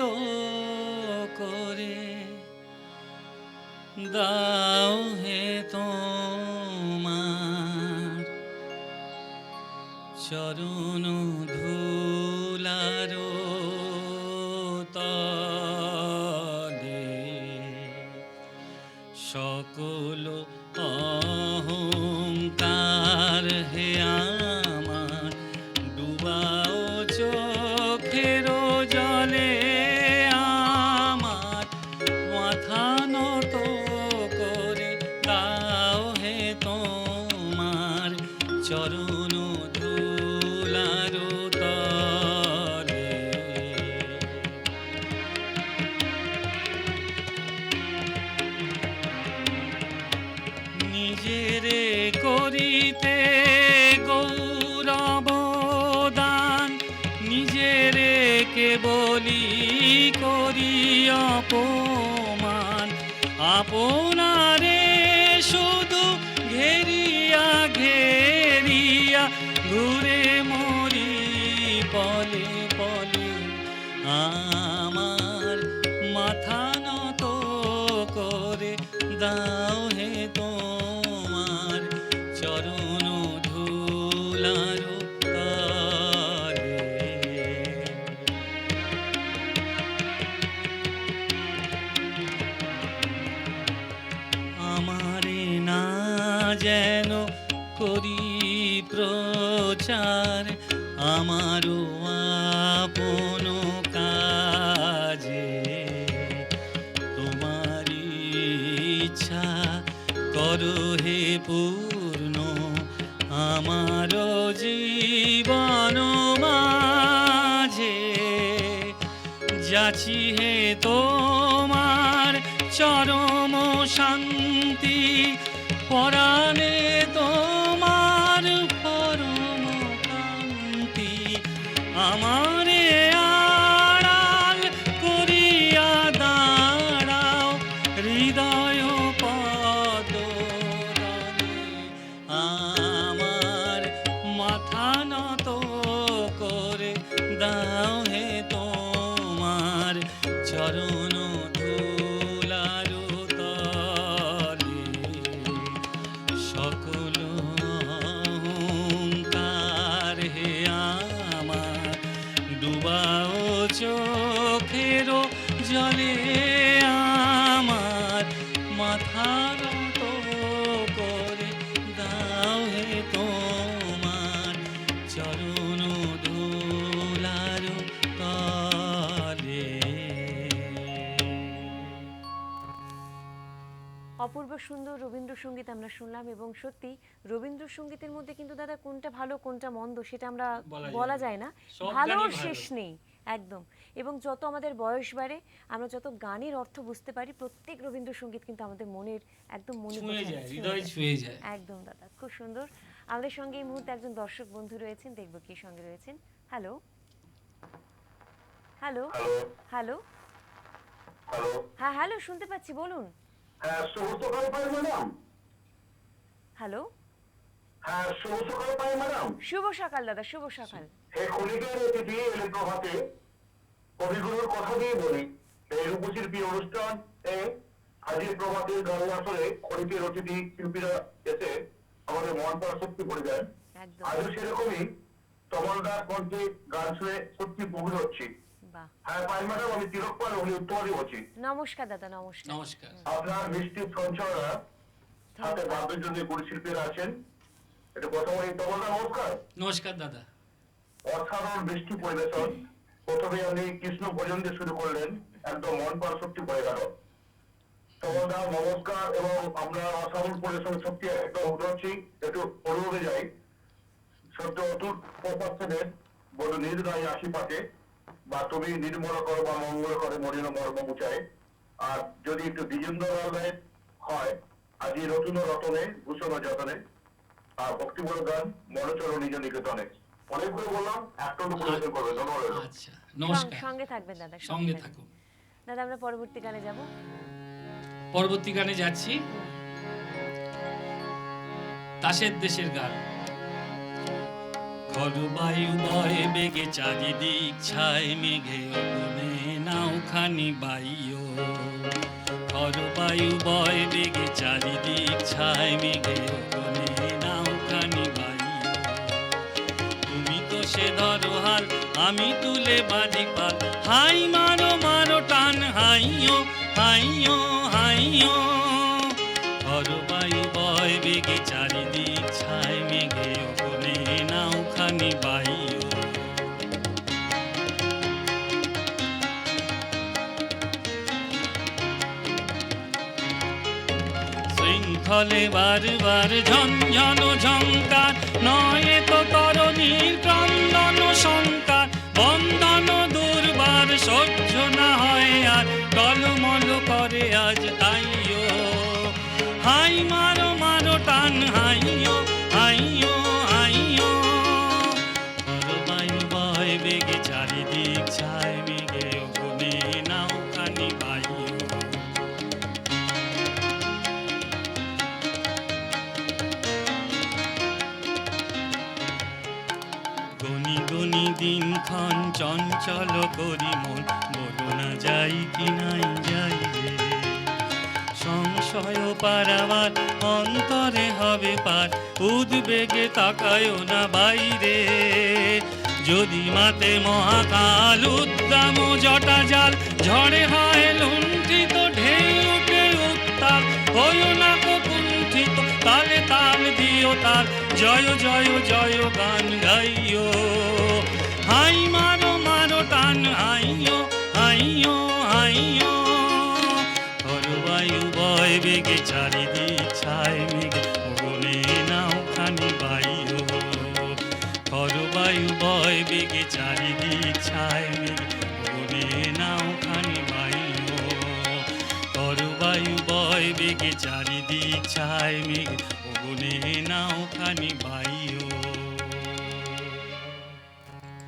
তো করে দাও হে তোমার চরণ ধুলারো তলে সকল অহংকার হে আমার ডুবাও চোখের জলে আমার মাথা নত করে দাও হে তোমার চরণ ধুলারো তলে নিজেরে করিতে গৌরব দান নিজেরে কেবলি করি অপমান আপনারে শুধু ঘেরিয়া ঘেরিয়া ঘুরে মরি পলে পলে আমার মাথা নত করে দাও হে তোমার চরণ ধুলারো তলে আমারে না যেন করি প্রচার আমারও আপন কাজে তোমারি ইচ্ছা করো হে পূর্ণ আমার জীবন মাঝে যাচি হে তোমার চরম শান্তি পরাণে তোমার পরম কান্তি আমারে আড়াল করিয়া দাঁড়াও হৃদয় পদতলে আমার মাথা নত করে দাও হে তোমার চরণ ধুলারো তলে সকল অহংকার হে আমার ডুবাও চোখের জলে আমার মাথা নত করে দাও হে তোমার চরণ ধুলারো তলে। অপূর্ব সুন্দর রবীন্দ্রসঙ্গীত আমরা শুনলাম এবং সত্যি রবীন্দ্রসঙ্গীতের মধ্যে কিন্তু দাদা কোনটা ভালো কোনটা মন্দ সেটা আমরা বলা যায় না, ভালোর শেষ নেই একদম। এবং যত আমাদের বয়স বাড়ে আমরা যত গানের অর্থ বুঝতে পারি প্রত্যেক রবীন্দ্রসঙ্গীত কিন্তু আমাদের মনের একদম মনে হৃদয় ছুঁয়ে যায় একদম। দাদা খুব সুন্দর। আমাদের সঙ্গে এই মুহূর্তে একজন দর্শক বন্ধু রয়েছেন, দেখবো কি সঙ্গে রয়েছেন। হ্যালো হ্যালো হ্যালো হ্যাঁ হ্যালো শুনতে পাচ্ছি, বলুন। হ্যাঁ, শুভ সকাল পাই ম্যাডাম। হ্যালো হ্যাঁ, শুভ সকাল পাই ম্যাডাম। শুভ সকাল দাদা, শুভ সকাল। হে ক্ষণিকের অতিথি এলে প্রভাতে কবিগুরুর কথা দিয়ে বলি এই রূপশিল্পী অনুষ্ঠান আজির প্রভাতের গান আসরে ক্ষণিকের অতিথি শিল্পীরা এসে আমাদের মন পড়া সত্যি করে দেন। আজও সেরকমই তমলদার কণ্ঠে গান শুনে সত্যি মুগ্ধ হচ্ছি। হ্যাঁ পাই ম্যাডাম, আমি তিলক পাল, উনি উত্তরই বলছি। নমস্কার দাদা। নমস্কার। নমস্কার। আপনার মিষ্টি সঞ্চয়রা সাথে বাদ্যযন্ত্রী পরিশিল্পীরা আছেন, এটা কথা বলি। তমলদা নমস্কার। নমস্কার দাদা। অসাধারণ বৃষ্টি পরিবেশন, প্রথমে আপনি কৃষ্ণ ভজন দিয়ে শুরু করলেন, একদম মন প্রাণ সত্যি পড়ে গেল। তমলদা নমস্কার। এবং আমরা অসাধারণ পরিবেশন সত্যি একদম উঠছি, একটু অনুভবে যাই। সত্য অতুট প্রপাচ্ছেদের বলো নির্দায় আসি পাতে, বা তুমি নির্মল করো বা মঙ্গল করে মলিন মর্ম মুচায়। আর যদি একটু দ্বিজেন্দ্র রায় হয়, আজি নতুন রতনে ভূষণ যতনে, আর ভক্তিমূলক গান মনোচর নিজ নিকেতনে। অনেকগুলো বললাম, একটা পরিবেশন করবে। ধন্যবাদ। আচ্ছা নমস্কার। সঙ্গে থাকবেন দাদা, সঙ্গে থাকুন দাদা। আমরা পরবর্তী গানে যাব। পরবর্তী গানে যাচ্ছি তাসের দেশের গান। খর বায়ু বয়ে বেগে চারিদিক ছায় মেঘে অগুনে নাও নাওখানি বাইও, করবায়ু বয় বেগে চারিদিক ছায় মেঘে, ওখানে নাওখানি বাইও। তুমি তো সে ধরো হাল, আমি তুলে বাঁধি পাল, হাই মারো মারো টান, হাইও হাইও হাইও। করবায়ু বয় বেগে চারিদিক ছায় মেঘে, ওখানে নাওখানি বাইও। শৃঙ্খলে বারবার ঝঞ্ঝন ঝঙ্কার, নয় তো তরণীর ক্রন্দন শঙ্কার, বন্ধন দুর্বার সহ্য না হয় আর, টলমল করে আজ তাইও। হাই মারো মারো টান, হাইও হাইও হাইও। করবায়ু বয় বেগে চারিদিক ছায় মেঘে, ওখানে নাওখানি বাইও। গনি গনি দিনক্ষণ চঞ্চল করি মন, বলো না যাই কি নাই যাই রে। সংশয় পারাবার অন্তরে হবে পার, উদ্বেগে তাকায়ও না বাইরে। যদি মাতে মহাকাল উদ্দাম জটা জাল, ঝড়ে হয় লুণ্ঠিত ঢেউ উঠে উত্তাল, হইও না কো কুণ্ঠিত, তালে তাল দিও তাল, জয় জয় জয় গান গাইও। হাই মারো মারো টান, হাইও হাইও হাইও। করবায়ু বয় বেগে চারিদিক ছায় মেঘে, ওখানে নাওখানি বাইও। করবায়ু বয় বেগে চারিদিক ছায় মেঘে, ওখানে নাওখানি বাইও। করবায়ু বয় বেগে চারিদিক ছায় মেঘে, ওখানে নাওখানি বাইও।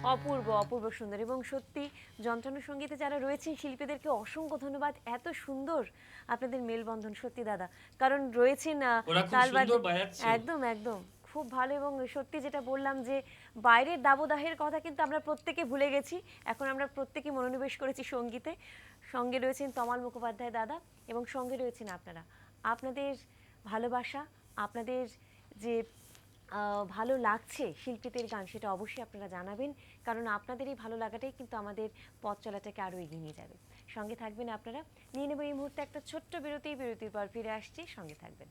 অপূর্ব অপূর্ব সুন্দর। এবং সত্যি যন্ত্রাংশ সঙ্গীতে যারা রয়েছেন শিল্পীদেরকে অসংখ্য ধন্যবাদ, এত সুন্দর আপনাদের মেলবন্ধন সত্যি দাদা। কারণ রয়েছেন ওরা খুব তালবাদ- সুন্দর বাজাচ্ছে। একদম একদম খুব ভালো। এবং সত্যি যেটা বললাম যে বাইরের দাবদাহের কথা কিন্তু আমরা প্রত্যেকে ভুলে গেছি, এখন আমরা প্রত্যেকে মনোনিবেশ করেছি সঙ্গীতে। সঙ্গে রয়েছেন তমাল মুখোপাধ্যায় দাদা, এবং সঙ্গে রয়েছেন আপনারা। আপনাদের ভালোবাসা, আপনাদের যে ভালো লাগছে শিল্পীদের গান, সেটা অবশ্যই আপনারা জানাবেন, কারণ আপনাদের এই ভালো লাগাটাই কিন্তু আমাদের পথ চলাটাকে আরও এগিয়ে নিয়ে যাবে। সঙ্গে থাকবেন আপনারা। নিয়ে নেব এই মুহূর্তে একটা ছোট্ট বিরতির পর ফিরে আসছি, সঙ্গে থাকবেন।